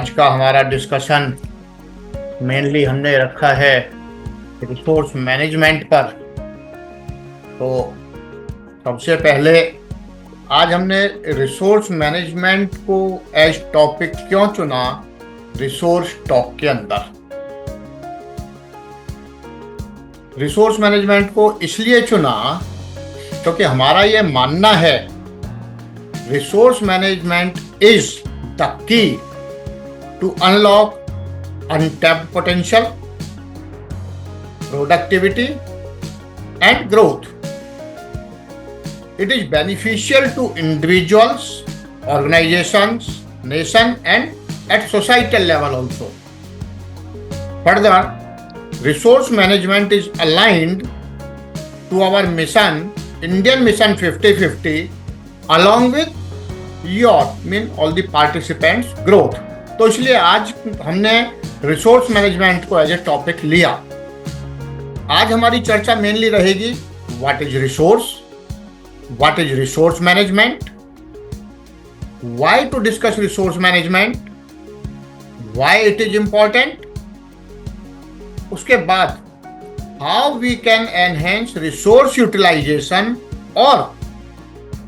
आज का हमारा डिस्कशन मेनली हमने रखा है रिसोर्स मैनेजमेंट पर। तो सबसे पहले आज हमने रिसोर्स मैनेजमेंट को एज टॉपिक क्यों चुना रिसोर्स टॉक के अंदर। रिसोर्स मैनेजमेंट को इसलिए चुना क्योंकि हमारा ये मानना है resource management is the key to unlock untapped potential, productivity and growth. It is beneficial to individuals, organizations, nation and at societal level also. Further, resource management is aligned to our mission, Indian Mission 50-50, along with your all the participants growth. तो इसलिए आज हमने resource management को as a topic लिया। आज हमारी चर्चा mainly रहेगी what is resource management, why to discuss resource management, why it is important. उसके बाद how we can enhance resource utilisation और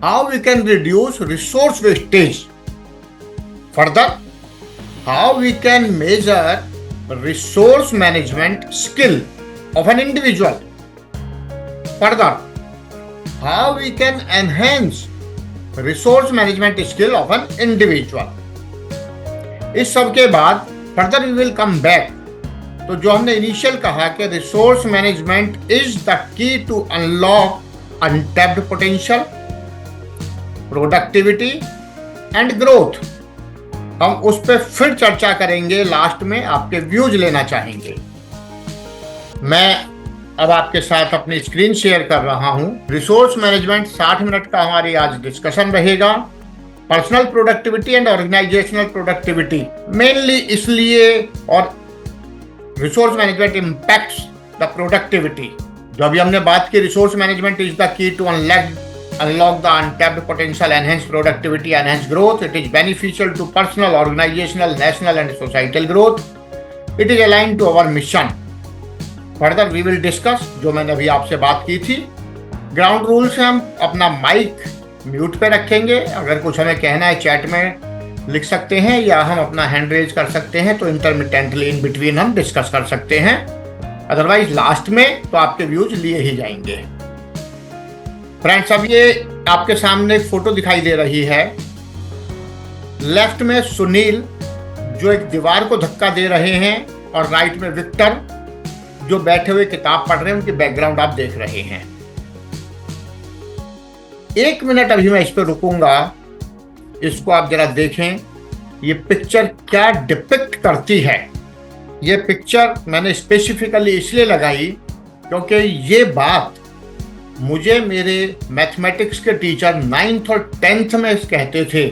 how we can reduce resource wastage. Further how we can measure resource management skill of an individual. Further, how we can enhance resource management skill of an individual. इस सब के बाद further we will come back तो जो हमने initial कहा कि resource management is the key to unlock untapped potential, productivity and growth. हम उस पर फिर चर्चा करेंगे, लास्ट में आपके व्यूज लेना चाहेंगे। मैं अब आपके साथ अपनी स्क्रीन शेयर कर रहा हूं। रिसोर्स मैनेजमेंट 60 मिनट का हमारी आज डिस्कशन रहेगा। Personal productivity and organisational productivity mainly इसलिए, और resource management impacts the productivity. जो अभी हमने बात की resource management is the key to unlock the untapped potential, enhance productivity, enhance growth. It is beneficial to personal, organizational, national and societal growth. It is aligned to our mission. Further we will discuss जो मैंने अभी आपसे बात की थी। Ground rule से हम अपना माइक म्यूट पे रखेंगे। अगर कुछ हमें कहना है चैट में लिख सकते हैं या हम अपना हैंड रेज कर सकते हैं, तो इंटरमिटेंटली इन बिटवीन हम डिस्कस कर सकते हैं। अदरवाइज लास्ट में तो आपके व्यूज लिए ही जाएंगे। फ्रेंड्स, अब ये आपके सामने एक फोटो दिखाई दे रही है। लेफ्ट में सुनील जो एक दीवार को धक्का दे रहे हैं और राइट में विक्टर जो बैठे हुए किताब पढ़ रहे हैं। उनकी बैकग्राउंड आप देख रहे हैं। 1 मिनट अभी मैं इस पर रुकूंगा, इसको आप जरा देखें ये पिक्चर क्या डिपिक्ट करती है। ये पिक्चर मैंने स्पेसिफिकली इसलिए लगाई क्योंकि ये बात मुझे मेरे मैथमेटिक्स के टीचर 9th और 10th में कहते थे।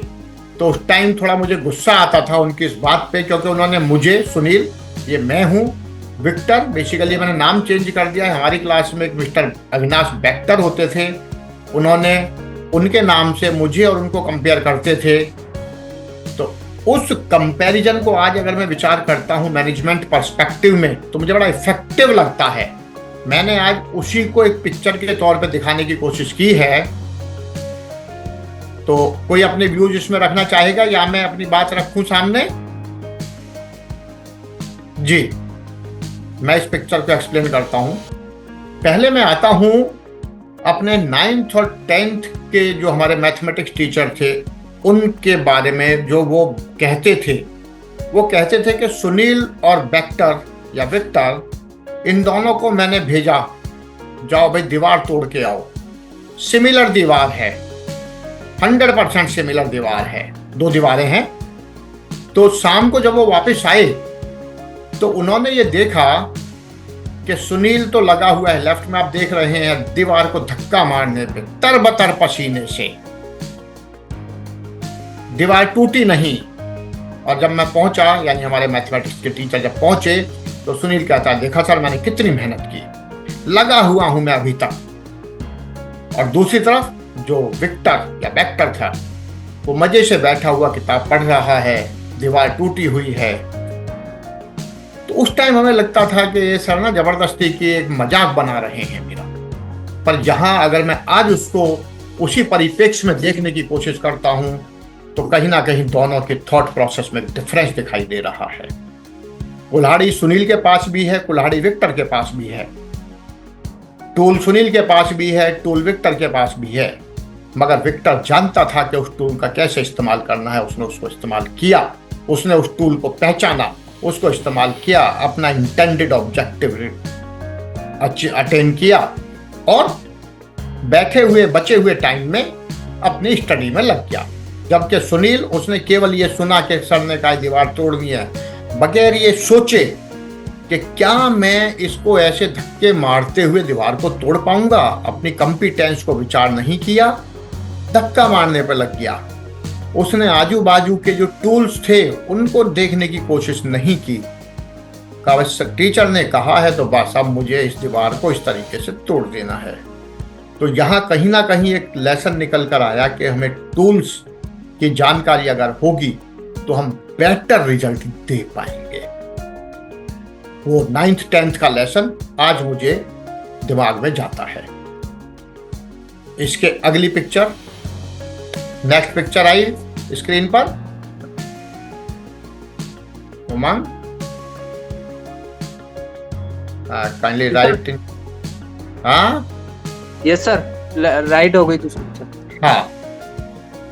तो उस टाइम थोड़ा मुझे गुस्सा आता था उनकी इस बात पे, क्योंकि उन्होंने मुझे, सुनील ये मैं हूँ, विक्टर बेसिकली मैंने नाम चेंज कर दिया है। हमारी क्लास में एक मिस्टर अविनाश बैक्टर होते थे, उन्होंने उनके नाम से मुझे और उनको कंपेयर करते थे। तो उस कंपैरिजन को आज अगर मैं विचार करता हूँ मैनेजमेंट पर्सपेक्टिव में, तो मुझे बड़ा इफेक्टिव लगता है। मैंने आज उसी को एक पिक्चर के तौर पे दिखाने की कोशिश की है। तो कोई अपने व्यूज इसमें रखना चाहेगा या मैं अपनी बात रखूं सामने? जी, मैं इस पिक्चर को एक्सप्लेन करता हूं। पहले मैं आता हूं अपने 9th और 10th के जो हमारे मैथमेटिक्स टीचर थे उनके बारे में। जो वो कहते थे कि सुनील और बैक्टर या विक्टर, इन दोनों को मैंने भेजा, जाओ भाई दीवार तोड़ के आओ। सिमिलर दीवार है, 100% सिमिलर दीवार है, 2 दीवारें हैं। तो शाम को जब वो वापस आए तो उन्होंने ये देखा कि सुनील तो लगा हुआ है, लेफ्ट में आप देख रहे हैं, दीवार को धक्का मारने पे तरबतर पसीने से। दीवार टूटी नहीं। और जब मैं पहुंचा, यानी हमारे मैथमेटिक्स के टीचर जब पहुंचे, तो सुनील कहता है देखा सर मैंने कितनी मेहनत की, लगा हुआ हूं मैं अभी तक। और दूसरी तरफ जो विक्टर या बैक्टर था वो मजे से बैठा हुआ किताब पढ़ रहा है, दीवार टूटी हुई है। तो उस टाइम हमें लगता था कि ये सर ना जबरदस्ती की एक मजाक बना रहे हैं मेरा। पर यहाँ अगर मैं आज उसको उसी परिप्रेक्ष्य में देखने की कोशिश करता हूँ तो कहीं ना कहीं दोनों के थॉट प्रोसेस में डिफरेंस दिखाई दे रहा है। कुल्हाड़ी सुनील के पास भी है, कुल्हाड़ी विक्टर के पास भी है, टूल सुनील के पास भी है, टूल विक्टर के पास भी है। मगर विक्टर जानता था कि उस टूल का कैसे इस्तेमाल करना है। उसने उसको इस्तेमाल किया, उसने उस टूल को पहचाना, उसको इस्तेमाल किया, अपना इंटेंडेड ऑब्जेक्टिव अटेन किया और बैठे हुए बचे हुए टाइम में अपनी स्टडी में लग गया। जबकि सुनील, उसने केवल ये सुना कि सर ने कहा दीवार तोड़नी है, बगैर ये सोचे कि क्या मैं इसको ऐसे धक्के मारते हुए दीवार को तोड़ पाऊंगा, अपनी कॉम्पिटेंस को विचार नहीं किया, धक्का मारने पर लग गया। उसने आजू बाजू के जो टूल्स थे उनको देखने की कोशिश नहीं की। टीचर ने कहा है तो बस अब मुझे इस दीवार को इस तरीके से तोड़ देना है। तो यहाँ कहीं ना कहीं एक लेसन निकल कर आया कि हमें टूल्स की जानकारी अगर होगी तो हम बेटर रिजल्ट दे पाएंगे। वो 9th 10th का लेसन आज मुझे दिमाग में जाता है। इसके अगली पिक्चर, नेक्स्ट पिक्चर आई स्क्रीन पर। उमंग काइंडली राइट। हाँ यस सर, राइट हो गई तो पिक्चर। हाँ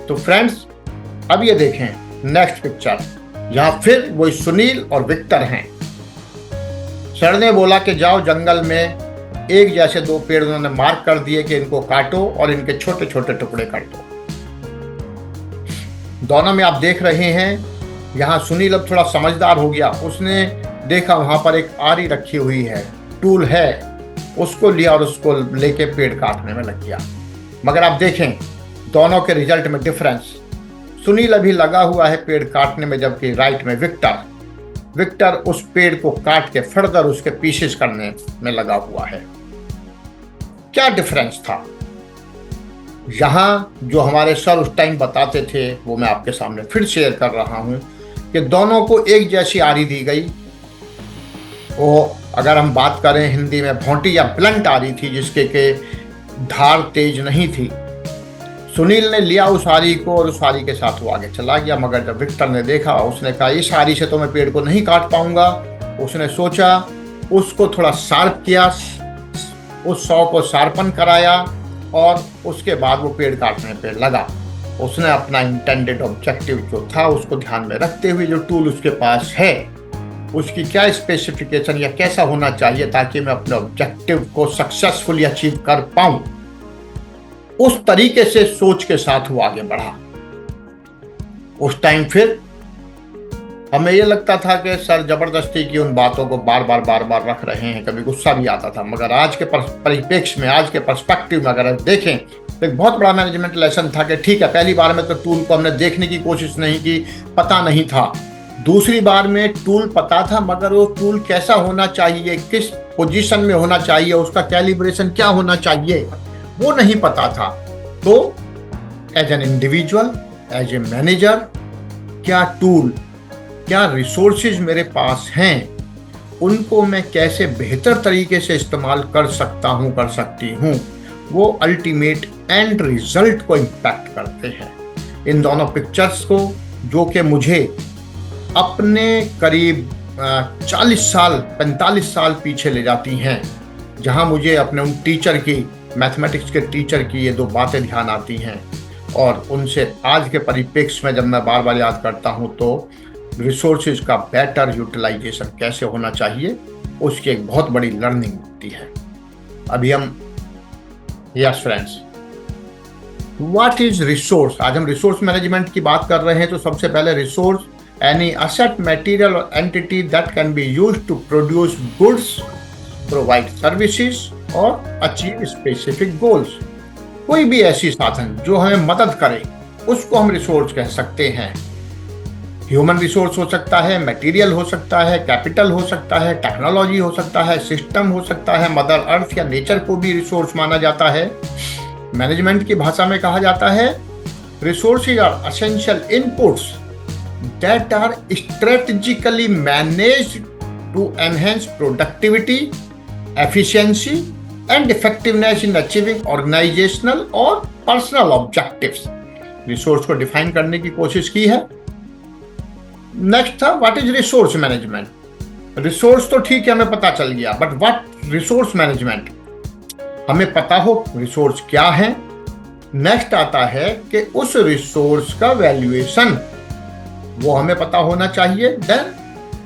तो फ्रेंड्स अब ये देखें नेक्स्ट पिक्चर। यहाँ फिर वही सुनील और विक्टर हैं। सर ने बोला कि जाओ जंगल में एक जैसे दो पेड़ उन्होंने मार्क कर दिए कि इनको काटो और इनके छोटे छोटे टुकड़े कर दो। दोनों में आप देख रहे हैं, यहाँ सुनील अब थोड़ा समझदार हो गया। उसने देखा वहां पर एक आरी रखी हुई है, टूल है, उसको लिया और उसको लेके पेड़ काटने में लग गया। मगर आप देखें दोनों के रिजल्ट में डिफरेंस। सुनील अभी लगा हुआ है पेड़ काटने में, जबकि राइट में विक्टर उस पेड़ को काट के फर्दर उसके पीसेस करने में लगा हुआ है। क्या डिफरेंस था? यहां जो हमारे सर उस टाइम बताते थे वो मैं आपके सामने फिर शेयर कर रहा हूं कि दोनों को एक जैसी आरी दी गई। वो अगर हम बात करें हिंदी में भोंटी या ब्लंट आरी थी, जिसके के धार तेज नहीं थी। सुनील ने लिया उस आरी को और उस आरी के साथ वो आगे चला गया। मगर जब विक्टर ने देखा, उसने कहा इस आरी से तो मैं पेड़ को नहीं काट पाऊंगा। उसने सोचा, उसको थोड़ा शार्प किया, उस सौ को शार्पन कराया और उसके बाद वो पेड़ काटने पे लगा। उसने अपना इंटेंडेड ऑब्जेक्टिव जो था उसको ध्यान में रखते हुए जो टूल उसके पास है उसकी क्या स्पेसिफिकेशन या कैसा होना चाहिए ताकि मैं अपने ऑब्जेक्टिव को सक्सेसफुली अचीव कर पाऊं, उस तरीके से सोच के साथ वो आगे बढ़ा। उस टाइम फिर हमें ये लगता था कि सर जबरदस्ती की उन बातों को बार बार रख रहे हैं, कभी गुस्सा भी आता था। मगर आज के परिप्रेक्ष्य में, आज के पर्सपेक्टिव में अगर देखें तो एक बहुत बड़ा मैनेजमेंट लेसन था कि ठीक है, पहली बार में तो टूल को हमने देखने की कोशिश नहीं की, पता नहीं था। दूसरी बार में टूल पता था, मगर वो टूल कैसा होना चाहिए, किस पोजीशन में होना चाहिए, उसका कैलिब्रेशन क्या होना चाहिए, वो नहीं पता था। तो as an individual, as a manager, क्या टूल, क्या रिसोर्सेज मेरे पास हैं, उनको मैं कैसे बेहतर तरीके से इस्तेमाल कर सकता हूं, कर सकती हूं, वो अल्टीमेट एंड रिजल्ट को इम्पैक्ट करते हैं। इन दोनों पिक्चर्स को, जो कि मुझे अपने करीब 40 साल 45 साल पीछे ले जाती हैं, जहां मुझे अपने उन टीचर की, मैथमेटिक्स के टीचर की ये दो बातें ध्यान आती हैं। और उनसे आज के परिप्रेक्ष्य में जब मैं बार बार याद करता हूं तो रिसोर्सेज का बेटर यूटिलाइजेशन कैसे होना चाहिए, उसकी एक बहुत बड़ी लर्निंग होती है। अभी हम, yes friends, what is resource? आज हम रिसोर्स मैनेजमेंट की बात कर रहे हैं। तो सबसे पहले रिसोर्स, एनी असेट, मटेरियल और entity that can be used to produce goods, provide services और अचीव स्पेसिफिक गोल्स। कोई भी ऐसी साधन जो हमें मदद करे उसको हम रिसोर्स कह सकते हैं। ह्यूमन रिसोर्स हो सकता है, मटेरियल हो सकता है, कैपिटल हो सकता है, टेक्नोलॉजी हो सकता है, सिस्टम हो सकता है, मदर अर्थ या नेचर को भी रिसोर्स माना जाता है। मैनेजमेंट की भाषा में कहा जाता है resources are essential inputs that are strategically managed to enhance productivity, efficiency and effectiveness in achieving organizational और personal objectives. रिसोर्स को डिफाइन करने की कोशिश की है। नेक्स्ट था what is resource management. Resource तो ठीक है, हमें पता चल गया, बट व्हाट रिसोर्स मैनेजमेंट, हमें पता हो रिसोर्स क्या है। नेक्स्ट आता है कि उस रिसोर्स का वैल्यूएशन, वो हमें पता होना चाहिए। देन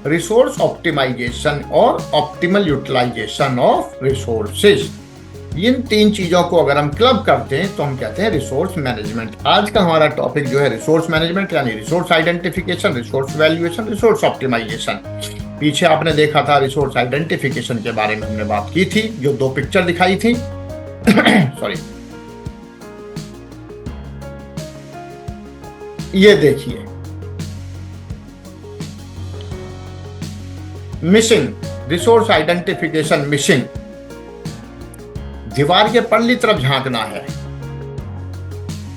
रिसोर्स ऑप्टिमाइजेशन और ऑप्टिमल यूटिलाइजेशन ऑफ रिसोर्सेज। इन तीन चीजों को अगर हम क्लब करते हैं तो हम कहते हैं रिसोर्स मैनेजमेंट। आज का हमारा टॉपिक जो है रिसोर्स मैनेजमेंट, यानी resource identification, resource valuation, resource optimisation. पीछे आपने देखा था रिसोर्स आइडेंटिफिकेशन के बारे में हमने बात की थी, जो दो पिक्चर दिखाई थी। सॉरी, ये देखिए, मिसिंग, रिसोर्स आइडेंटिफिकेशन मिसिंग। दीवार के परली तरफ झांकना है,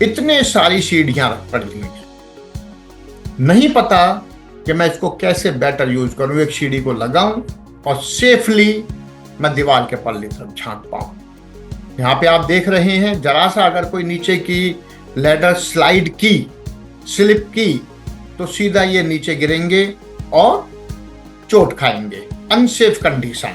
इतने सारी सीढ़ियां पड़ दी हैं, नहीं पता कि मैं इसको कैसे बेटर यूज करूं, एक सीढ़ी को लगाऊं और सेफली मैं दीवार के परली तरफ झांक पाऊं। यहां पे आप देख रहे हैं, जरा सा अगर कोई नीचे की लैडर स्लाइड की, स्लिप की, तो सीधा ये नीचे गिरेंगे और चोट खाएंगे। Unsafe condition.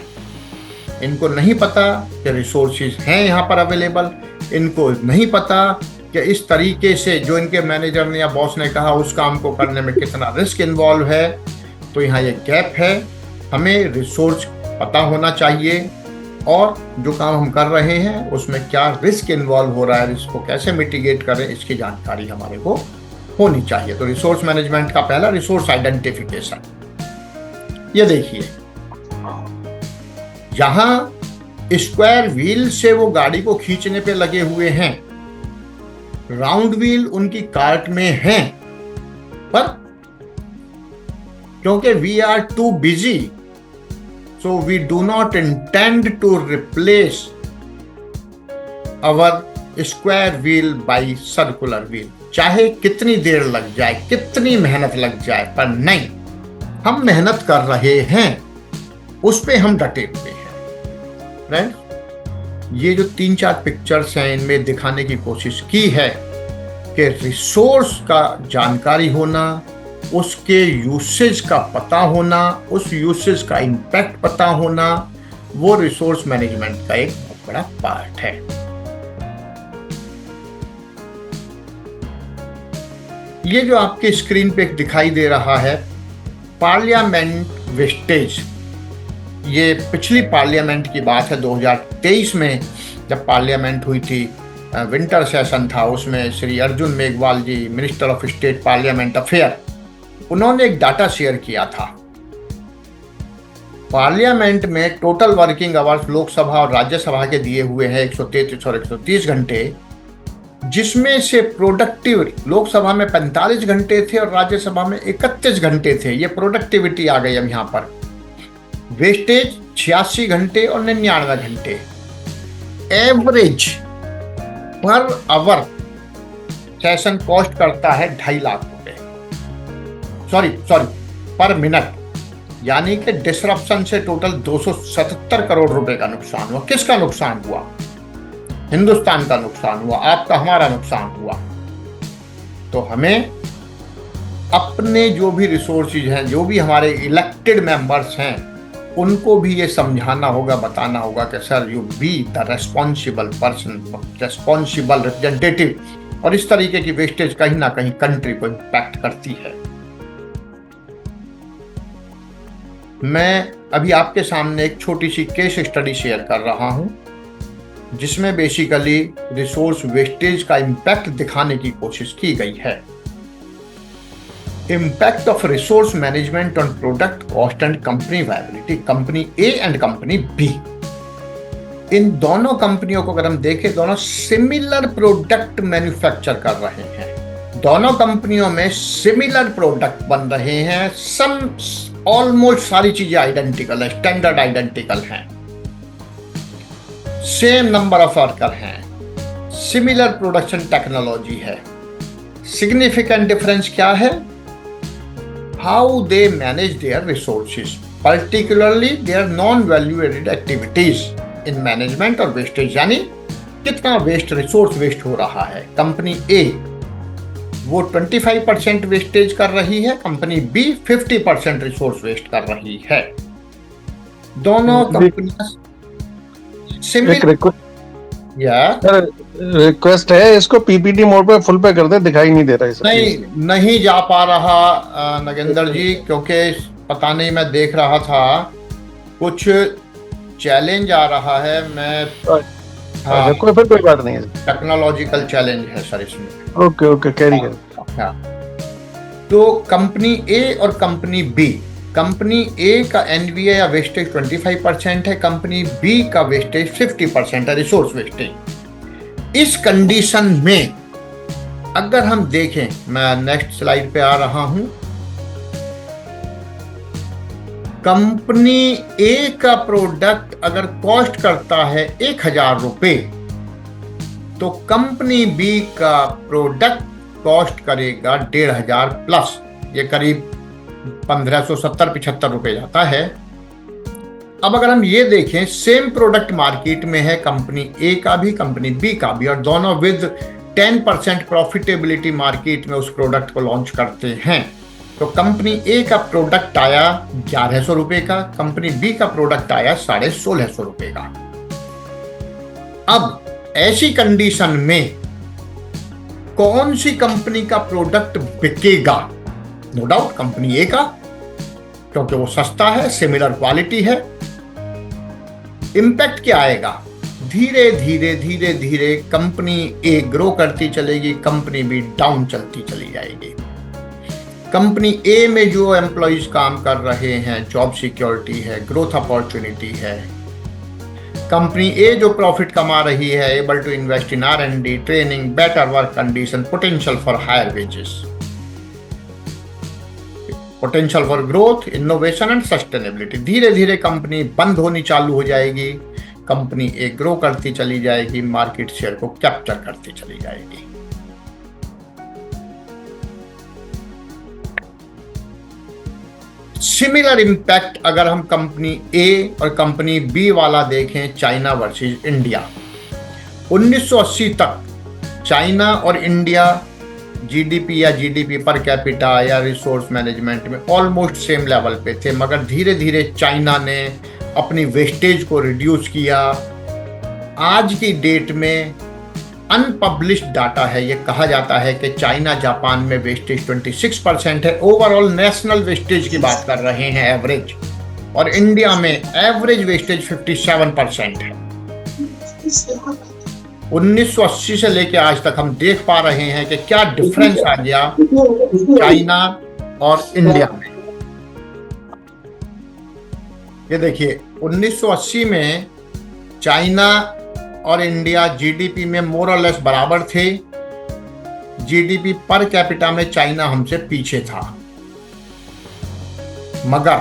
इनको नहीं पता कि रिसोर्सेज हैं यहाँ पर अवेलेबल, इनको नहीं पता कि इस तरीके से जो इनके मैनेजर ने या बॉस ने कहा उस काम को करने में कितना रिस्क इन्वॉल्व है। तो यहाँ ये गैप है। हमें रिसोर्स पता होना चाहिए और जो काम हम कर रहे हैं उसमें क्या रिस्क इन्वॉल्व हो रहा है, रिस्क को कैसे मिटिगेट करें, इसकी जानकारी हमारे को होनी चाहिए। तो रिसोर्स मैनेजमेंट का पहला रिसोर्स आइडेंटिफिकेशन। ये देखिए, जहां स्क्वायर व्हील से वो गाड़ी को खींचने पे लगे हुए हैं, राउंड व्हील उनकी कार्ट में हैं, पर क्योंकि we are too busy, so we do not intend to replace our square wheel by circular wheel. चाहे कितनी देर लग जाए, कितनी मेहनत लग जाए, पर नहीं, हम मेहनत कर रहे हैं, उस पे हम डटे हुए हैं। फ्रेंड्स, ये जो 3-4 पिक्चर्स हैं, इनमें दिखाने की कोशिश की है कि रिसोर्स का जानकारी होना, उसके यूसेज का पता होना, उस यूसेज का इम्पैक्ट पता होना, वो रिसोर्स मैनेजमेंट का एक बहुत बड़ा पार्ट है। ये जो आपके स्क्रीन पे दिखाई दे रहा है, पार्लियामेंट वेस्टेज, ये पिछली पार्लियामेंट की बात है। 2023 में जब पार्लियामेंट हुई थी, विंटर सेशन था, उसमें Shri Arjun Meghwal ji, minister of state parliament affair, उन्होंने एक डाटा शेयर किया था। पार्लियामेंट में टोटल वर्किंग आवर्स लोकसभा और राज्यसभा के दिए हुए हैं 133 और 130 घंटे, जिसमें से प्रोडक्टिव लोकसभा में 45 घंटे थे और राज्यसभा में 31 घंटे थे। ये प्रोडक्टिविटी आ गई अब यहाँ पर। वेस्टेज 86 घंटे और 99 घंटे। Average per hour session cost करता है 2.5 लाख रुपए, सॉरी पर मिनट, यानी कि डिसरप्शन से टोटल 277 करोड़ रुपए का नुकसान हुआ। किसका नुकसान हुआ? हिंदुस्तान का नुकसान हुआ, आपका हमारा नुकसान हुआ। तो हमें अपने जो भी रिसोर्सेज हैं, जो भी हमारे इलेक्टेड मेंबर्स हैं, उनको भी ये समझाना होगा, बताना होगा कि sir you be the responsible person, responsible representative. और इस तरीके की वेस्टेज कहीं ना कहीं कंट्री को इम्पैक्ट करती है। मैं अभी आपके सामने एक छोटी सी केस स्टडी शेयर कर रहा हूं, जिसमें बेसिकली रिसोर्स वेस्टेज का इम्पैक्ट दिखाने की कोशिश की गई है। Impact of resource management on product cost and company viability, company A and company B. इन दोनों कंपनियों को अगर हम देखें, दोनों सिमिलर प्रोडक्ट मैन्युफैक्चर कर रहे हैं, दोनों कंपनियों में सिमिलर प्रोडक्ट बन रहे हैं, सम ऑलमोस्ट सारी चीजें आइडेंटिकल है, स्टैंडर्ड आइडेंटिकल हैं, सेम नंबर ऑफ वर्कर हैं, सिमिलर प्रोडक्शन टेक्नोलॉजी है। सिग्निफिकेंट डिफरेंस क्या है? how they manage their resources, particularly their non-value added activities in management और वेस्टेज, यानी कितना वेस्ट रिसोर्स वेस्ट हो रहा है। कंपनी ए वो 25% वेस्टेज कर रही है, कंपनी बी 50% रिसोर्स वेस्ट कर रही है। दोनों कंपनियां रिक्वेस्ट है इसको पीपीटी मोड पे फुल पे कर दे, दिखाई नहीं दे रहा है। नहीं जा पा रहा नगेंद्र जी, क्योंकि पता नहीं, मैं देख रहा था कुछ चैलेंज आ रहा है। मैं हाँ, कोई बात नहीं है, टेक्नोलॉजिकल चैलेंज है सर इसमें। ओके कैरी कर। हाँ, तो कंपनी ए और कंपनी बी, कंपनी ए का एनवीए या वेस्टेज 25% है, कंपनी बी का वेस्टेज 50% है, रिसोर्स वेस्टेज। इस कंडीशन में अगर हम देखें, मैं नेक्स्ट स्लाइड पे आ रहा हूं, कंपनी ए का प्रोडक्ट अगर कॉस्ट करता है 1000 रुपए, तो कंपनी बी का प्रोडक्ट कॉस्ट करेगा 1500 प्लस, ये करीब 1570-75 रुपए जाता है। अब अगर हम ये देखें, सेम प्रोडक्ट मार्केट में है कंपनी ए का भी, कंपनी बी का भी, और दोनों विद 10% प्रॉफिटेबिलिटी मार्केट में उस प्रोडक्ट को लॉन्च करते हैं। तो कंपनी ए का प्रोडक्ट आया 1100 रुपए का, कंपनी बी का प्रोडक्ट आया 1650 रुपए का। अब ऐसी कंडीशन में कौन सी कंपनी का प्रोडक्ट बिकेगा? नो डाउट कंपनी ए का, क्योंकि वो सस्ता है, सिमिलर क्वालिटी है। इंपैक्ट क्या आएगा? धीरे धीरे धीरे धीरे कंपनी ए ग्रो करती चलेगी, कंपनी बी डाउन चलती चली जाएगी। कंपनी ए में जो एम्प्लॉइज काम कर रहे हैं, जॉब सिक्योरिटी है, ग्रोथ अपॉर्चुनिटी है। कंपनी ए जो प्रॉफिट कमा रही है, able to invest in R&D, training, better work condition, potential for higher wages, potential for growth, innovation and sustainability. धीरे धीरे कंपनी बंद होनी चालू हो जाएगी, कंपनी ए ग्रो करती चली जाएगी, मार्केट शेयर को कैप्चर करती चली जाएगी। सिमिलर इंपैक्ट अगर हम कंपनी ए और कंपनी बी वाला देखें, चाइना वर्सेस इंडिया। 1980 तक चाइना और इंडिया जीडीपी या जीडीपी पर कैपिटा या रिसोर्स मैनेजमेंट में ऑलमोस्ट सेम लेवल पे थे, मगर धीरे धीरे चाइना ने अपनी वेस्टेज को रिड्यूस किया। आज की डेट में अनपब्लिश्ड डाटा है, ये कहा जाता है कि चाइना जापान में वेस्टेज 26% है। ओवरऑल नेशनल वेस्टेज की बात कर रहे हैं एवरेज, और इंडिया में एवरेज वेस्टेज 57% है। 1980 से लेके आज तक हम देख पा रहे हैं कि क्या डिफरेंस आ गया चाइना और इंडिया में। ये देखिए, 1980 में चाइना और इंडिया जीडीपी में मोर और लेस बराबर थे। जीडीपी पर कैपिटा में चाइना हमसे पीछे था, मगर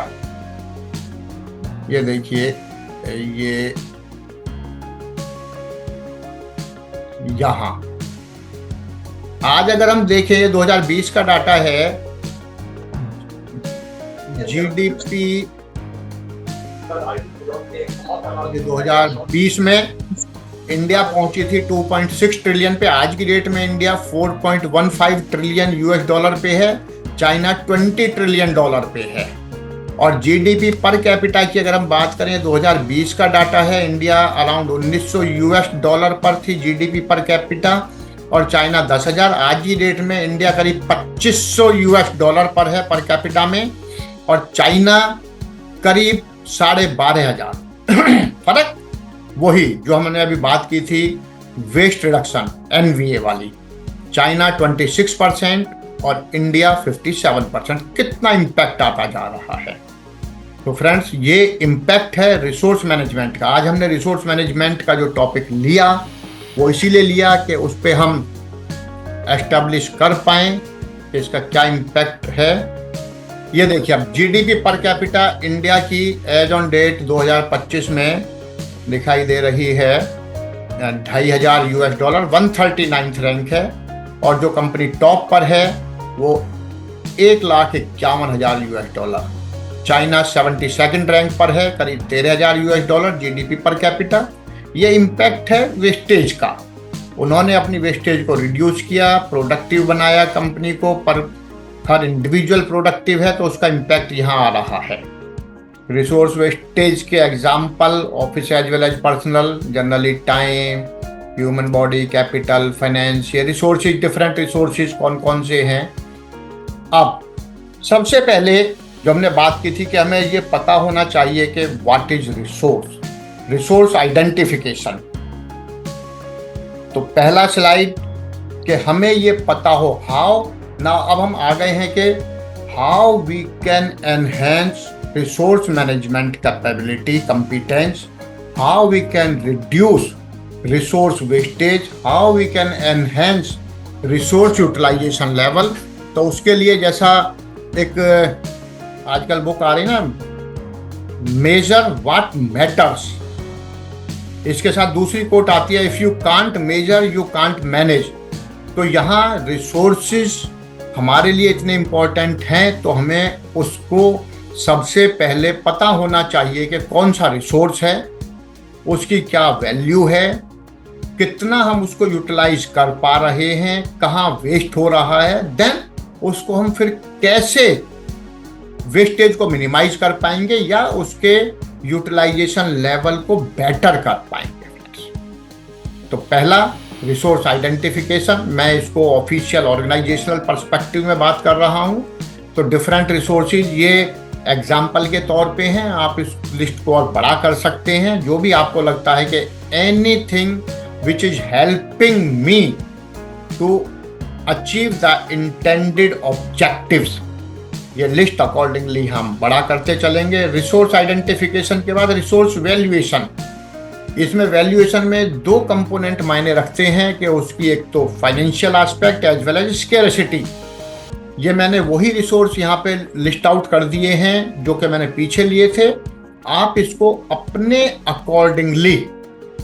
ये देखिए, ये यहां आज अगर हम देखें, ये 2020 का डाटा है। जीडीपी 2020 में इंडिया पहुंची थी 2.6 ट्रिलियन पे, आज की डेट में इंडिया 4.15 ट्रिलियन यूएस डॉलर पे है, चाइना 20 ट्रिलियन डॉलर पे है। और जीडीपी पर कैपिटा की अगर हम बात करें, 2020 का डाटा है, इंडिया अराउंड 1900 यूएस डॉलर पर थी जीडीपी पर कैपिटा, और चाइना 10,000। आज की डेट में इंडिया करीब 2500 यूएस डॉलर पर है पर कैपिटा में, और चाइना करीब 12,500। फर्क वही जो हमने अभी बात की थी वेस्ट रिडक्शन एनवीए वाली, चाइना 26% और इंडिया 57%। कितना इम्पैक्ट आता जा रहा है। तो फ्रेंड्स, ये इम्पैक्ट है रिसोर्स मैनेजमेंट का। आज हमने रिसोर्स मैनेजमेंट का जो टॉपिक लिया वो इसीलिए लिया कि उस पर हम एस्टेब्लिश कर पाएँ कि इसका क्या इम्पैक्ट है। ये देखिए, अब जीडीपी पर कैपिटा इंडिया की एज ऑन डेट 2025 में दिखाई दे रही है 2,500 यूएस डॉलर, 139th रैंक है। और जो कंपनी टॉप पर है वो $1,51,000। चाइना 72nd रैंक पर है, करीब $13,000 जीडीपी पर कैपिटा। ये इम्पैक्ट है वेस्टेज का। उन्होंने अपनी वेस्टेज को रिड्यूस किया, प्रोडक्टिव बनाया कंपनी को, पर हर इंडिविजुअल प्रोडक्टिव है तो उसका इम्पैक्ट यहाँ आ रहा है। रिसोर्स वेस्टेज के example office as well as personal, generally time, human body, capital, finance, ये रिसोर्सेज, डिफरेंट रिसोर्सेज कौन कौन से हैं। अब सबसे पहले जो हमने बात की थी कि हमें ये पता होना चाहिए कि व्हाट इज रिसोर्स आइडेंटिफिकेशन। तो पहला स्लाइड कि हमें ये पता हो हाउ ना। अब हम आ गए हैं कि how we can enhance resource management capability, competence, how we can reduce resource wastage, how we can enhance resource utilisation level. तो उसके लिए जैसा एक आजकल बुक आ रही ना, मेजर व्हाट मैटर्स, इसके साथ दूसरी कोट आती है, if you can't measure you can't manage. तो यहाँ रिसोर्सेज हमारे लिए इतने इम्पोर्टेंट हैं तो हमें उसको सबसे पहले पता होना चाहिए कि कौन सा रिसोर्स है, उसकी क्या वैल्यू है, कितना हम उसको यूटिलाइज कर पा रहे हैं, कहाँ वेस्ट हो रहा है, देन उसको हम फिर कैसे वेस्टेज को मिनिमाइज कर पाएंगे या उसके यूटिलाइजेशन लेवल को बेटर कर पाएंगे। तो पहला रिसोर्स आइडेंटिफिकेशन, मैं इसको ऑफिशियल ऑर्गेनाइजेशनल पर्सपेक्टिव में बात कर रहा हूँ। तो डिफरेंट रिसोर्सेज ये एग्जाम्पल के तौर पे हैं, आप इस लिस्ट को और बड़ा कर सकते हैं। जो भी आपको लगता है कि anything which is helping me to achieve the intended objectives, ये लिस्ट अकॉर्डिंगली हम बड़ा करते चलेंगे। रिसोर्स आइडेंटिफिकेशन के बाद रिसोर्स वैल्यूएशन। इसमें वैल्यूएशन में दो कंपोनेंट मायने रखते हैं कि उसकी एक तो financial aspect as well as scarcity. ये मैंने वही रिसोर्स यहाँ पे लिस्ट आउट कर दिए हैं जो कि मैंने पीछे लिए थे। आप इसको अपने अकॉर्डिंगली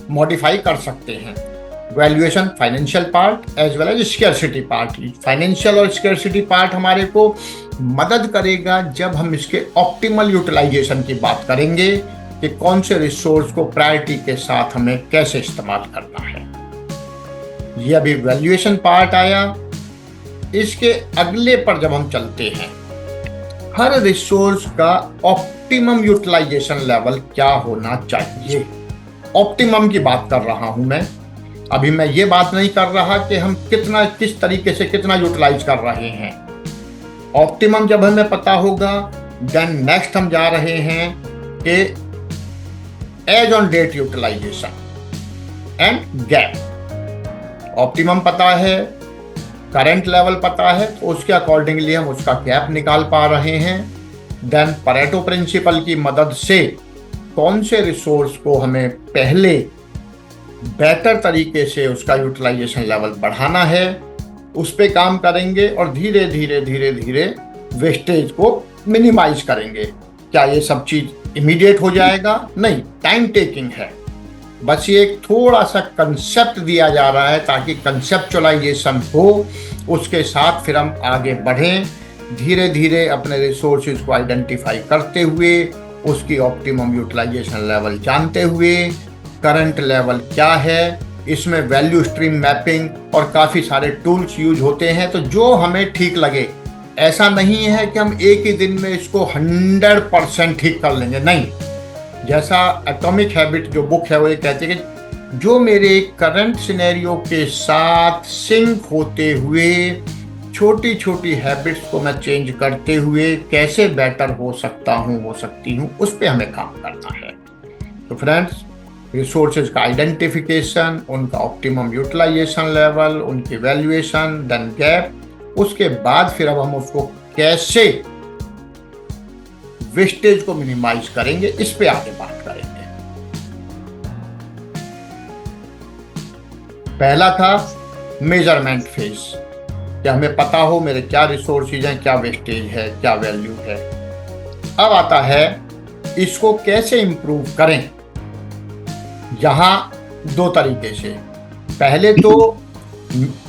मॉडिफाई कर सकते हैं। Valuation financial part as well as scarcity part. Financial और स्केर्सिटी पार्ट हमारे को मदद करेगा जब हम इसके ऑप्टिमल यूटिलाइजेशन की बात करेंगे कि कौन से रिसोर्स को प्रायोरिटी के साथ हमें कैसे इस्तेमाल करना है। ये अभी वैल्यूएशन पार्ट आया। इसके अगले पर जब हम चलते हैं, हर रिसोर्स का ऑप्टिमम यूटिलाइजेशन लेवल क्या होना चाहिए, ऑप्टिमम की बात कर रहा हूं मैं। अभी मैं ये बात नहीं कर रहा कि हम कितना किस तरीके से कितना यूटिलाइज कर रहे हैं। ऑप्टिमम जब हमें पता होगा, देन नेक्स्ट हम जा रहे हैं कि as on date utilisation and gap. Optimum पता है, करंट लेवल पता है, तो उसके अकॉर्डिंगली हम उसका गैप निकाल पा रहे हैं। देन परेटो प्रिंसिपल की मदद से कौन से रिसोर्स को हमें पहले बेटर तरीके से उसका यूटिलाइजेशन लेवल बढ़ाना है, उस पे काम करेंगे और धीरे धीरे धीरे धीरे वेस्टेज को मिनिमाइज करेंगे। क्या ये सब चीज इमीडिएट हो जाएगा? नहीं, टाइम टेकिंग है। बस ये एक थोड़ा सा कंसेप्ट दिया जा रहा है ताकि कंसेप्चुअलाइजेशन हो, उसके साथ फिर हम आगे बढ़ें, धीरे धीरे अपने रिसोर्सेज को आइडेंटिफाई करते हुए, उसकी ऑप्टिमम यूटिलाइजेशन लेवल जानते हुए, करंट लेवल क्या है, इसमें वैल्यू स्ट्रीम मैपिंग और काफ़ी सारे टूल्स यूज होते हैं। तो जो हमें ठीक लगे, ऐसा नहीं है कि हम एक ही दिन में इसको 100% ठीक कर लेंगे, नहीं। जैसा एटॉमिक हैबिट जो बुक है वो ये कहती है कि जो मेरे करंट सिनेरियो के साथ सिंक होते हुए छोटी छोटी हैबिट्स को मैं चेंज करते हुए कैसे बेटर हो सकता हूँ, हो सकती हूँ, उस पर हमें काम करना है। तो फ्रेंड्स, रिसोर्सेज का आइडेंटिफिकेशन, उनका ऑप्टिमम यूटिलाइजेशन लेवल, उनकी वैल्यूएशन, देन गैप, उसके बाद फिर अब हम उसको कैसे वेस्टेज को मिनिमाइज करेंगे, इस पे आगे बात करेंगे। पहला था मेजरमेंट फेज, क्या हमें पता हो मेरे क्या रिसोर्सेज हैं, क्या वेस्टेज है, क्या वैल्यू है। अब आता है इसको कैसे इंप्रूव करें। यहां दो तरीके से, पहले तो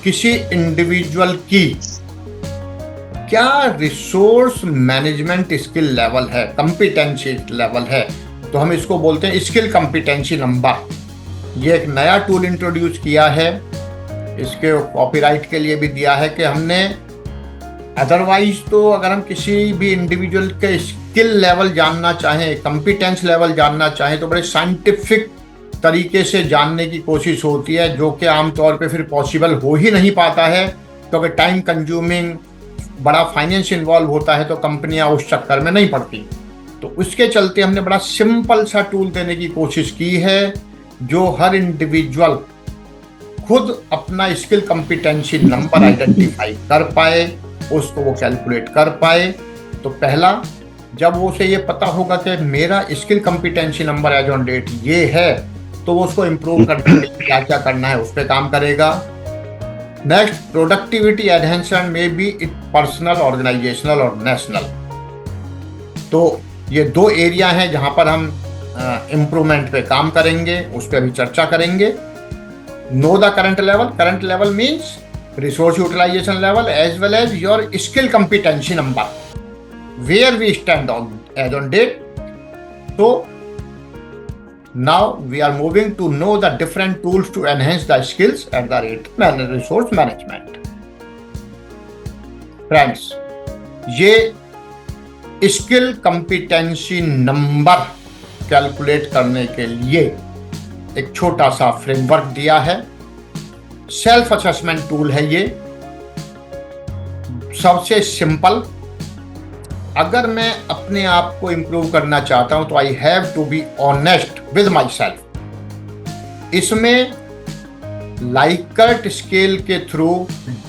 किसी इंडिविजुअल की क्या रिसोर्स मैनेजमेंट स्किल लेवल है, कंपिटेंसी लेवल है, तो हम इसको बोलते हैं स्किल कंपिटेंसी नंबर। ये एक नया टूल इंट्रोड्यूस किया है, इसके कॉपीराइट के लिए भी दिया है कि हमने अदरवाइज तो अगर हम किसी भी इंडिविजुअल के स्किल लेवल जानना चाहें, कंपिटेंस लेवल जानना चाहें, तो बड़े साइंटिफिक तरीके से जानने की कोशिश होती है, जो कि आमतौर पे फिर पॉसिबल हो ही नहीं पाता है, क्योंकि टाइम कंज्यूमिंग, बड़ा फाइनेंस इन्वॉल्व होता है, तो कंपनियां उस चक्कर में नहीं पड़ती। तो उसके चलते हमने बड़ा सिंपल सा टूल देने की कोशिश की है, जो हर इंडिविजुअल खुद अपना स्किल कंपिटेंसी नंबर आइडेंटिफाई कर पाए, उसको वो कैलकुलेट कर पाए। तो पहला, जब वो उसे ये पता होगा कि मेरा skill competency number as on date ये है, तो वो उसको इम्प्रूव करने के लिए क्या क्या करना है उस पर काम करेगा। नेक्स्ट, प्रोडक्टिविटी एनहेंसमेंट में बी इट पर्सनल, ऑर्गेनाइजेशनल और नेशनल। तो ये दो एरिया हैं जहां पर हम इम्प्रूवमेंट पे काम करेंगे, उस पर भी चर्चा करेंगे। Know the current level, current level means resource utilisation level as well as your skill competency number, where we stand on as on date. तो now we are moving to know the different tools to enhance the skills at the rate resource management. Friends, ये skill competency number calculate करने के लिए एक छोटा सा framework दिया है, सेल्फ असेसमेंट टूल है ये, सबसे सिंपल। अगर मैं अपने आप को इंप्रूव करना चाहता हूं तो I have to be honest with myself. इसमें लाइकर्ट स्केल के थ्रू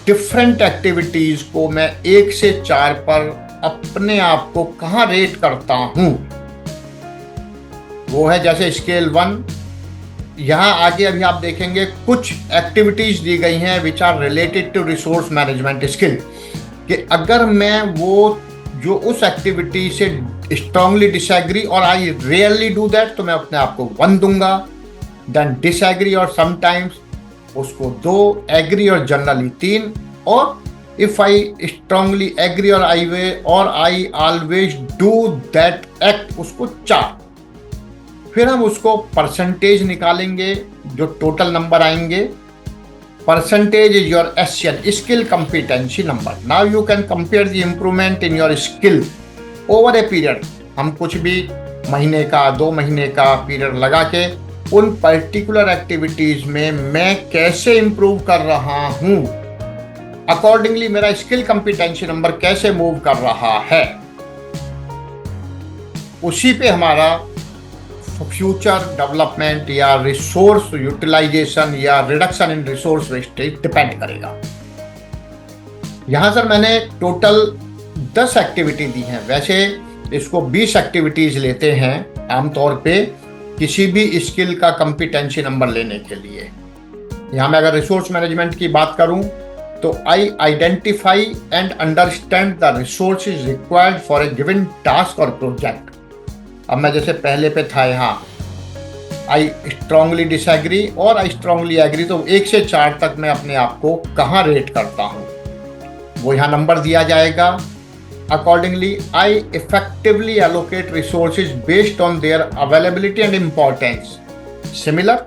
डिफरेंट एक्टिविटीज को मैं 1 से 4 पर अपने आप को कहां रेट करता हूं, वो है जैसे स्केल 1। यहां आगे अभी आप देखेंगे कुछ एक्टिविटीज दी गई हैं which are related to resource management skill, कि अगर मैं वो जो उस एक्टिविटी से स्ट्रांगली डिसएग्री और आई रियरली डू दैट, तो मैं अपने आप को 1 दूंगा। देन डिसएग्री और समटाइम्स उसको 2, एग्री और जनरली 3, और इफ आई स्ट्रांगली एग्री और I always do that act, उसको 4। फिर हम उसको परसेंटेज निकालेंगे, जो टोटल नंबर आएंगे। Percentage is your SCN, skill competency number. Now you can compare the improvement in your skill over a period. हम कुछ भी महीने का, 2 महीने का पीरियड लगा के उन पर्टिकुलर एक्टिविटीज में मैं कैसे इंप्रूव कर रहा हूं, अकॉर्डिंगली मेरा स्किल कंपिटेंसी नंबर कैसे मूव कर रहा है, उसी पे हमारा फ्यूचर डेवलपमेंट या रिसोर्स यूटिलाइजेशन या reduction in resource wastage depend करेगा। यहां सर मैंने टोटल 10 एक्टिविटी दी हैं, वैसे इसको 20 एक्टिविटीज लेते हैं आमतौर पे किसी भी स्किल का कंपिटेंसी नंबर लेने के लिए। यहां मैं अगर रिसोर्स मैनेजमेंट की बात करूं तो आई identify and understand the resources required for a given task और प्रोजेक्ट। अब मैं जैसे पहले पे था यहाँ आई स्ट्रांगली डिसएग्री और आई स्ट्रांगली एग्री, तो 1 से 4 तक मैं अपने आप को कहाँ रेट करता हूँ, वो यहाँ नंबर दिया जाएगा। Accordingly I effectively allocate resources based on their availability and importance. Similar,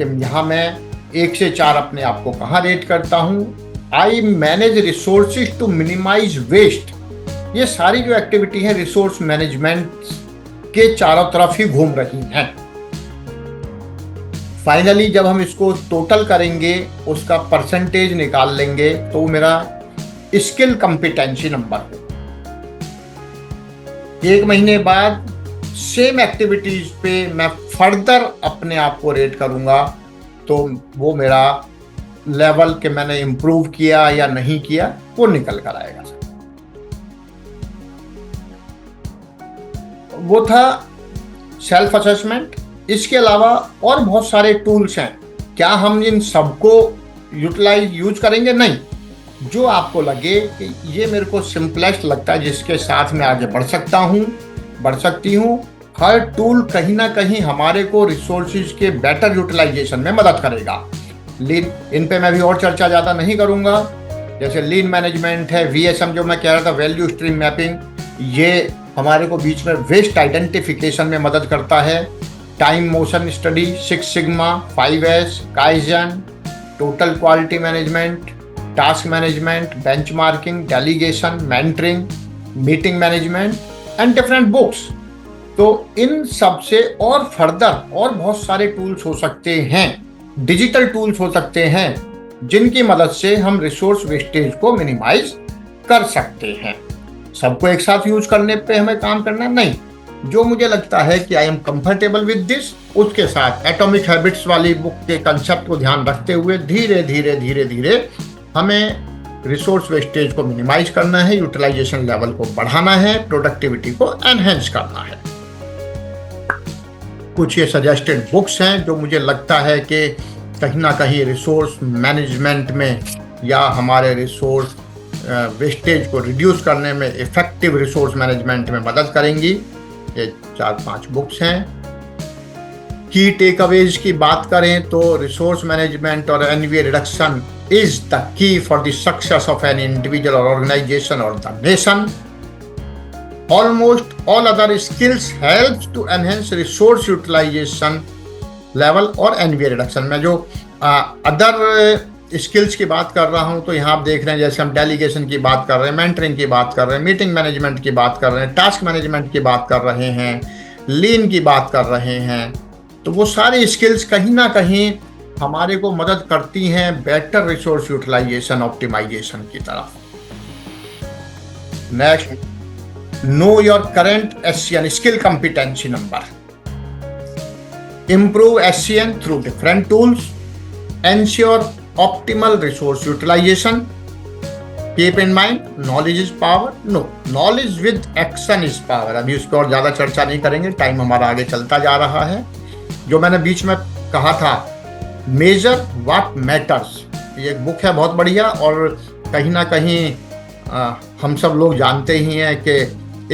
यहाँ मैं 1 से 4 अपने आप को कहाँ रेट करता हूँ। I manage resources to minimise waste. ये सारी जो एक्टिविटी है रिसोर्स मैनेजमेंट के चारों तरफ ही घूम रही हैं। फाइनली जब हम इसको टोटल करेंगे, उसका परसेंटेज निकाल लेंगे, तो मेरा स्किल कंपिटेंसी नंबर हो। 1 महीने बाद सेम एक्टिविटीज पे मैं फर्दर अपने आप को रेट करूंगा, तो वो मेरा लेवल के मैंने इंप्रूव किया या नहीं किया वो निकल कर आएगा। वो था सेल्फ असेसमेंट। इसके अलावा और बहुत सारे टूल्स हैं, क्या हम इन सबको यूज करेंगे? नहीं, जो आपको लगे कि ये मेरे को सिंपलेस्ट लगता है, जिसके साथ मैं आगे बढ़ सकता हूँ, बढ़ सकती हूँ। हर टूल कहीं ना कहीं हमारे को रिसोर्सेज के बेटर यूटिलाइजेशन में मदद करेगा। इन पे मैं भी और चर्चा ज़्यादा नहीं करूँगा। जैसे लीन मैनेजमेंट है, VSM जो मैं कह रहा था, वैल्यू स्ट्रीम मैपिंग, ये हमारे को बीच में वेस्ट आइडेंटिफिकेशन में मदद करता है। Time motion study, 6 sigma, 5S, kaizen, total quality management, task management, benchmarking, delegation, mentoring, meeting management and different books. तो इन सब से और फर्दर और बहुत सारे टूल्स हो सकते हैं, डिजिटल टूल्स हो सकते हैं, जिनकी मदद से हम रिसोर्स वेस्टेज को मिनिमाइज कर सकते हैं। सबको एक साथ यूज करने पे हमें काम करना नहीं, जो मुझे लगता है कि I am comfortable with this, उसके साथ एटॉमिक हैबिट्स वाली बुक के कंसेप्ट को ध्यान रखते हुए धीरे धीरे धीरे धीरे हमें रिसोर्स वेस्टेज को मिनिमाइज करना है, यूटिलाइजेशन लेवल को बढ़ाना है, प्रोडक्टिविटी को एनहेंस करना है। कुछ ये सजेस्टेड बुक्स हैं जो मुझे लगता है कि कहीं ना कहीं रिसोर्स मैनेजमेंट में या हमारे रिसोर्स वेस्टेज को रिड्यूस करने में, इफेक्टिव रिसोर्स मैनेजमेंट में मदद करेंगी। ये 4-5 बुक्स हैं। की टेकअवेज की बात करें तो रिसोर्स मैनेजमेंट और एनवी reduction is the key for the success of an individual or organization or the nation. Almost all other skills helps to enhance resource utilization level और NVA reduction। मैं जो अदर स्किल्स की बात कर रहा हूं तो यहाँ आप देख रहे हैं, जैसे हम डेलीगेशन की बात कर रहे हैं, मेंटरिंग की बात कर रहे हैं, मीटिंग मैनेजमेंट की बात कर रहे हैं, टास्क मैनेजमेंट की बात कर रहे हैं, लीन की बात कर रहे हैं। तो वो सारी स्किल्स कहीं ना कहीं हमारे को मदद करती हैं बेटर रिसोर्स यूटिलाइजेशन ऑप्टिमाइजेशन की तरफ। Next, know your current SCN skill competency number, improve SCN through different tools, ensure optimal resource utilisation, keep in mind knowledge is power, no knowledge with action is power. अभी उस पर और ज्यादा चर्चा नहीं करेंगे, टाइम हमारा आगे चलता जा रहा है। जो मैंने बीच में कहा था, मेजर व्हाट मैटर्स, ये एक बुक है बहुत बढ़िया, और कहीं ना कहीं हम सब लोग जानते ही हैं कि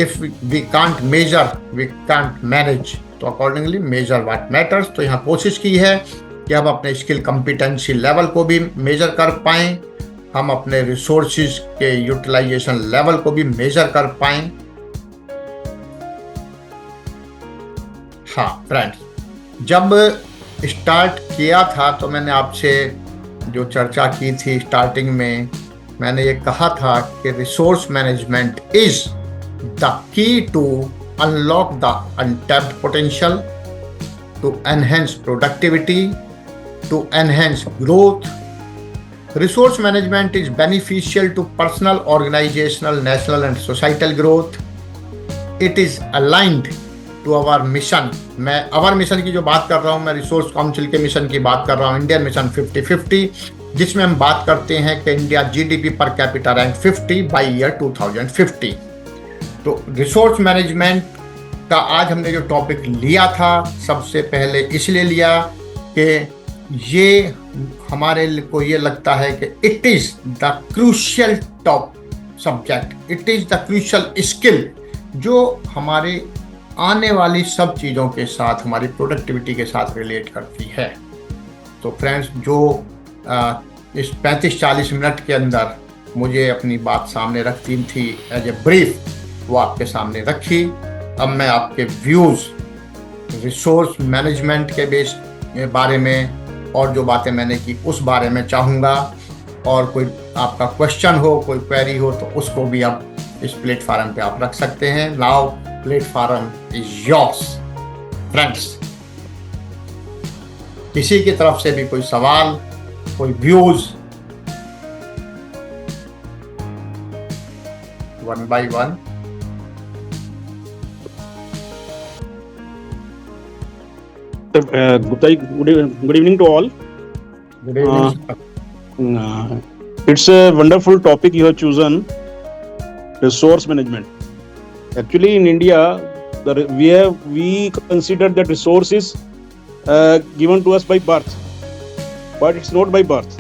if we can't measure we can't manage, तो अकॉर्डिंगली मेजर व्हाट मैटर्स। तो यहाँ कोशिश की है कि हम अपने स्किल कॉम्पिटेंसी लेवल को भी मेजर कर पाएं, हम अपने रिसोर्सेज के यूटिलाइजेशन लेवल को भी मेजर कर पाएं। हाँ फ्रेंड्स, जब स्टार्ट किया था तो मैंने आपसे जो चर्चा की थी स्टार्टिंग में, मैंने ये कहा था कि resource management is the key to unlock the untapped potential, to enhance productivity, to enhance growth. Resource management is beneficial to personal, organisational, national and societal growth. It is aligned to our mission. मैं our mission की जो बात कर रहा हूँ, मैं resource council के mission की बात कर रहा हूँ, इंडियन मिशन 50-50, जिसमें हम बात करते हैं कि India GDP per capita rank 50 by year 2050। तो रिसोर्स मैनेजमेंट का आज हमने जो टॉपिक लिया था, सबसे पहले इसलिए लिया कि ये हमारे को ये लगता है कि it is the crucial top subject, it is the crucial skill जो हमारे आने वाली सब चीज़ों के साथ, हमारी प्रोडक्टिविटी के साथ रिलेट करती है। तो फ्रेंड्स, जो इस 35-40 मिनट के अंदर मुझे अपनी बात सामने रखती थी एज ए ब्रीफ, वो आपके सामने रखी। अब मैं आपके व्यूज़ रिसोर्स मैनेजमेंट के बारे में और जो बातें मैंने की उस बारे में चाहूँगा, और कोई आपका क्वेश्चन हो, कोई क्वेरी हो, तो उसको भी आप इस प्लेटफार्म पे आप रख सकते हैं। Now platform is yours friends. किसी की तरफ से भी कोई सवाल, कोई views, one by one. Gupta, good evening to all. Good evening. It's a wonderful topic you have chosen, resource management. Actually, in India, we consider that resource is given to us by birth, but it's not by birth.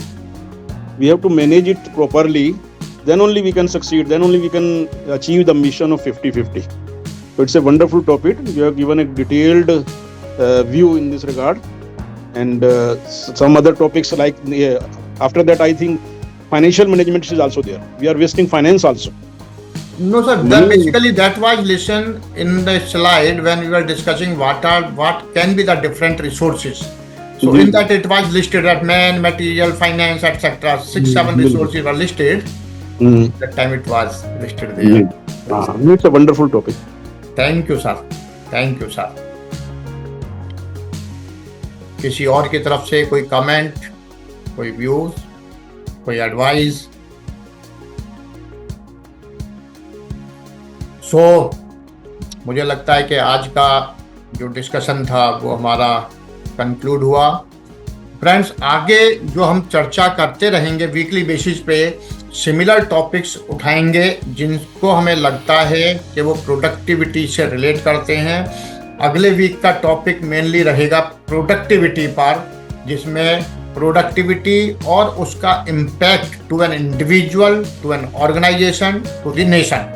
We have to manage it properly. Then only we can succeed. Then only we can achieve the mission of 50-50. So it's a wonderful topic. You have given a detailed view in this regard, and some other topics like after that, I think financial management is also there. We are wasting finance also. No, sir. That basically that was listened in the slide when we were discussing what can be the different resources. So in that it was listed that man, material, finance, etc. 6-7 resources were listed. That time it was listed there. It's a wonderful topic. Thank you, sir. Thank you, sir. किसी और की तरफ से कोई comment, कोई views, कोई advice? मुझे लगता है कि आज का जो डिस्कशन था वो हमारा कंक्लूड हुआ। फ्रेंड्स, आगे जो हम चर्चा करते रहेंगे वीकली बेसिस पे, सिमिलर टॉपिक्स उठाएंगे जिनको हमें लगता है कि वो प्रोडक्टिविटी से रिलेट करते हैं। अगले वीक का टॉपिक मेनली रहेगा प्रोडक्टिविटी पर, जिसमें प्रोडक्टिविटी और उसका impact to an individual, to an organisation, to the nation,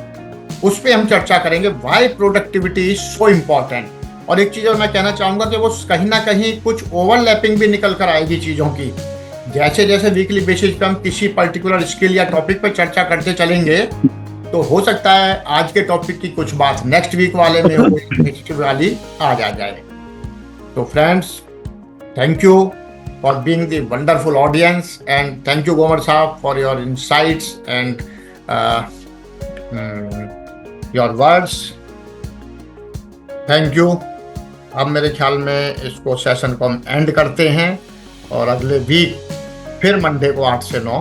उस पर हम चर्चा करेंगे। Why productivity is so important. और एक चीज़ और मैं कहना चाहूँगा कि वो कहीं ना कहीं कुछ ओवरलैपिंग भी निकल कर आएगी चीज़ों की। जैसे जैसे वीकली बेसिस पे हम किसी पर्टिकुलर स्किल या टॉपिक पर चर्चा करते चलेंगे, तो हो सकता है आज के टॉपिक की कुछ बात नेक्स्ट वीक वाले में हो, नेक्स्ट वाली आ जाए। तो friends, thank you for being the wonderful audience and thank you Gomar साहब for your insights and your words. Thank you. अब मेरे ख्याल में इसको सेशन को हम एंड करते हैं और अगले वीक फिर मंडे को 8 से 9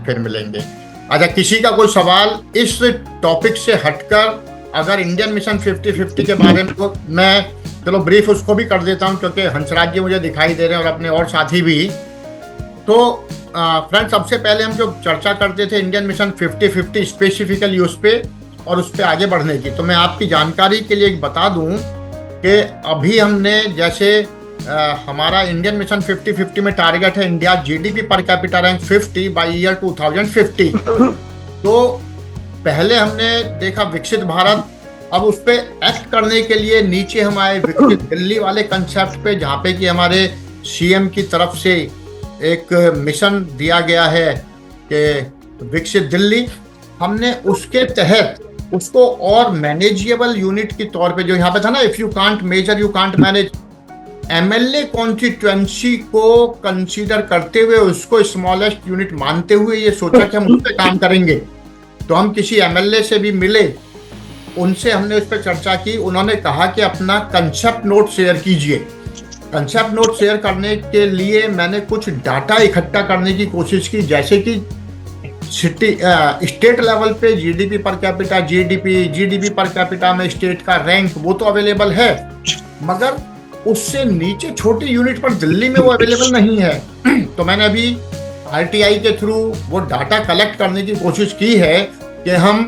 फिर मिलेंगे। अच्छा, किसी का कोई सवाल इस टॉपिक से हटकर, अगर इंडियन मिशन 50-50 के बारे में, तो मैं चलो ब्रीफ उसको भी कर देता हूं, क्योंकि हंसराज जी मुझे दिखाई दे रहे हैं और अपने और साथी भी। तो फ्रेंड्स, सबसे पहले हम जो चर्चा करते थे इंडियन मिशन 50-50 स्पेसिफिकली उस पर और उस पर आगे बढ़ने की, तो मैं आपकी जानकारी के लिए बता दूं कि अभी हमने जैसे हमारा इंडियन मिशन 50-50 में टारगेट है India GDP per capita rank 50 by year 2050। तो पहले हमने देखा विकसित भारत, अब उस पर एक्ट करने के लिए नीचे हम आए विकसित दिल्ली वाले कंसेप्ट पे, जहाँ पे कि हमारे सीएम की तरफ से एक मिशन दिया गया है कि विकसित दिल्ली। हमने उसके तहत उसको और मैनेजेबल यूनिट के तौर पे, जो यहाँ पे था ना, if you can't measure you can't manage, MLA constituency को कंसीडर करते हुए, उसको स्मॉलेस्ट यूनिट मानते हुए ये सोचा कि हम उस पर काम करेंगे। तो हम किसी एमएलए से भी मिले, उनसे हमने उस पर चर्चा की। उन्होंने कहा कि अपना कंसेप्ट नोट शेयर कीजिए। कंसेप्ट नोट शेयर करने के लिए मैंने कुछ डाटा इकट्ठा करने की कोशिश की, जैसे कि स्टेट लेवल पे GDP per capita, GDP per capita में स्टेट का रैंक वो तो अवेलेबल है, मगर उससे नीचे छोटी यूनिट पर दिल्ली में वो अवेलेबल नहीं है। तो मैंने अभी आरटीआई के थ्रू वो डाटा कलेक्ट करने की कोशिश की है कि हम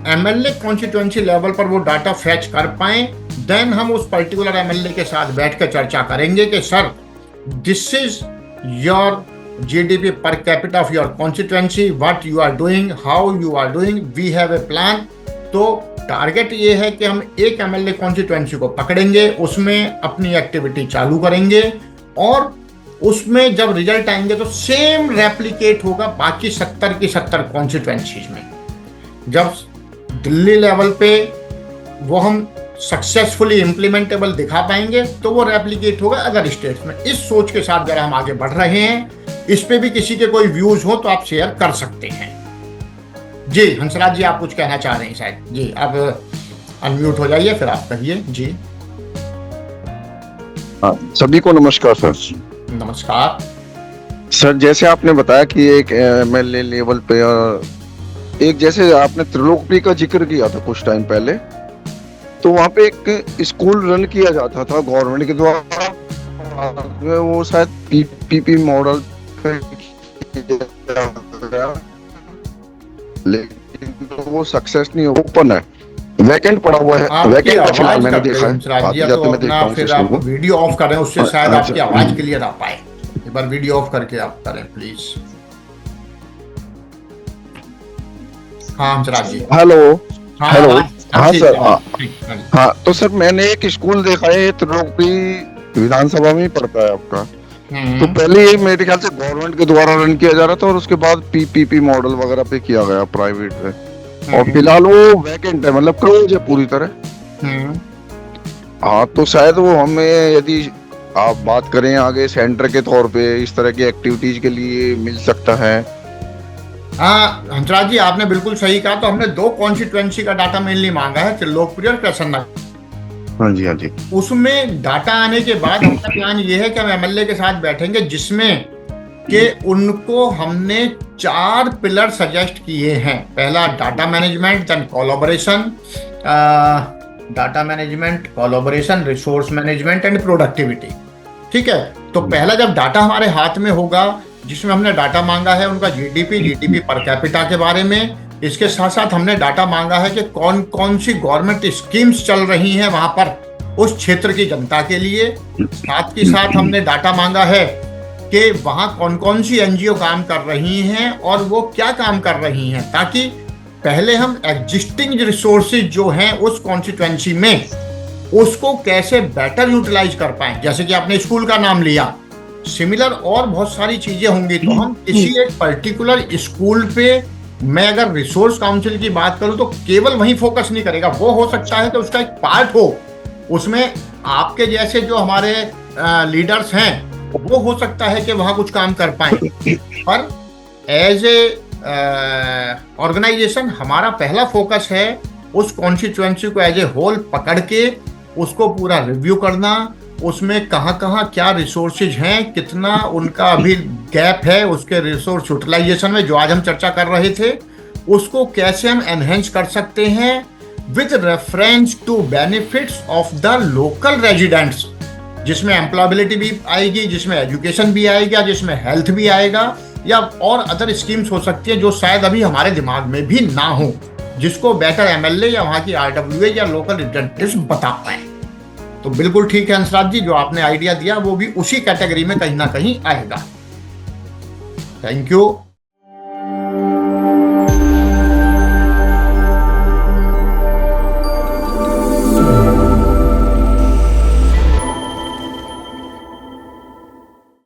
एमएलए कॉन्स्टिट्यूएंसी लेवल पर वो डाटा फैच कर पाएं। देन हम उस पर्टिकुलर एमएलए के साथ बैठ कर चर्चा करेंगे कि sir, this is your GDP per capita of your constituency, what you are doing, how you are doing, we have a plan। तो टारगेट ये है कि हम एक एमएलए कॉन्स्टिट्यूएंसी को पकड़ेंगे, उसमें अपनी एक्टिविटी चालू करेंगे और उसमें जब रिजल्ट आएंगे तो सेम रेप्लिकेट होगा बाकी 70 की 70 कॉन्स्टिट्यूएंसीज में। जब दिल्ली लेवल पे वो हम सक्सेसफुली इम्प्लीमेंटेबल दिखा पाएंगे तो वो रेप्लिकेट होगा अदर स्टेट्स में। इस सोच के साथ जरा हम आगे बढ़ रहे हैं। इस पे भी किसी के कोई व्यूज हो तो आप शेयर कर सकते हैं। जी हंसराज जी, आप कुछ कहना चाह रहे हैं शायद? जी, आप अनम्यूट हो जाइए, फिर आप कहिए। जी सभी को नमस्कार सर। नमस्कार सर, जैसे आपने बताया कि एक एमएलए लेवल पे एक, जैसे आपने त्रिलोकप्री का जिक्र किया था कुछ टाइम पहले, तो वहाँ पे एक स्कूल रन किया जाता था गवर्नमेंट के द्वारा, वो शायद पीपीपी मॉडल पे लेकिन वो सक्सेस नहीं, ओपन है, वैकेंट पड़ा हुआ है, वैकेंट का फिलहाल मैंने देखा है। फिर आप वीडियो ऑफ करें, उससे शायद आपकी आवाज क्लियर आ पाए। एक बार वीडियो ऑफ करके आप करें प्लीज। हाँ हंसराज जी, हेलो। हेलो, हाँ सर। हाँ, तो सर मैंने एक स्कूल देखा है, त्रिलोकप्री विधानसभा में ही पड़ता है आपका, तो पहले ये मेरे ख्याल से गवर्नमेंट के द्वारा रन किया जा रहा था और उसके बाद पीपीपी मॉडल वगैरह पे किया गया प्राइवेट पे, और फिलहाल वो वैकेंट है, मतलब क्लोज है पूरी तरह। हाँ, तो शायद वो हमें, यदि आप बात करें आगे सेंटर के तौर पे, इस तरह की एक्टिविटीज के लिए मिल सकता है। हाँ हंसराज जी, आपने बिल्कुल सही कहा। तो हमने 2 कॉन्स्टिट्यूएंसी का डाटा मेनली मांगा है, त्रिलोकपुरी और कृष्णनगर। हाँ जी, हाँ जी। उसमें डाटा आने के बाद हमारा प्लान ये है कि हम एमएलए के साथ बैठेंगे, जिसमें कि उनको हमने 4 पिलर सजेस्ट किए हैं। पहला data management, then collaboration, data management, collaboration, resource management and productivity. ठीक है, तो पहला जब डाटा हमारे हाथ में होगा, जिसमें हमने डाटा मांगा है उनका जीडीपी पर कैपिटा के बारे में। इसके साथ साथ हमने डाटा मांगा है कि कौन कौन सी गवर्नमेंट स्कीम्स चल रही हैं वहां पर उस क्षेत्र की जनता के लिए। साथ ही साथ हमने डाटा मांगा है कि वहां कौन कौन सी एनजीओ काम कर रही हैं और वो क्या काम कर रही हैं, ताकि पहले हम एग्जिस्टिंग रिसोर्सेज जो हैं उस कॉन्स्टिट्यूएंसी में उसको कैसे बेटर यूटिलाइज कर पाएं। जैसे कि आपने स्कूल का नाम लिया, सिमिलर और बहुत सारी चीजें होंगी। तो हम किसी एक पर्टिकुलर स्कूल पे, मैं अगर रिसोर्स काउंसिल की बात करूं तो केवल वहीं फोकस नहीं करेगा। वो हो सकता है कि उसका एक पार्ट हो, उसमें आपके जैसे जो हमारे लीडर्स हैं वो हो सकता है कि वहां कुछ काम कर पाए। पर एज ए ऑर्गेनाइजेशन हमारा पहला फोकस है उस कॉन्स्टिट्यूएंसी को एज ए होल पकड़ के उसको पूरा रिव्यू करना, उसमें कहाँ कहाँ क्या रिसोर्सेज हैं, कितना उनका अभी गैप है उसके रिसोर्स यूटिलाइजेशन में, जो आज हम चर्चा कर रहे थे, उसको कैसे हम एनहेंस कर सकते हैं with reference to benefits of the local residents, जिसमें एम्प्लॉयबिलिटी भी आएगी, जिसमें एजुकेशन भी आएगा, जिसमें हेल्थ भी आएगा, या और अदर स्कीम्स हो सकती है जो शायद अभी हमारे दिमाग में भी ना हो, जिसको बेटर एमएलए या वहाँ की आरडब्ल्यूए या लोकल रिप्रेजेंटेटिव्स बता पाए। तो बिल्कुल ठीक है हंसराज जी, जो आपने आइडिया दिया वो भी उसी कैटेगरी में कहीं ना कहीं आएगा। Thank you.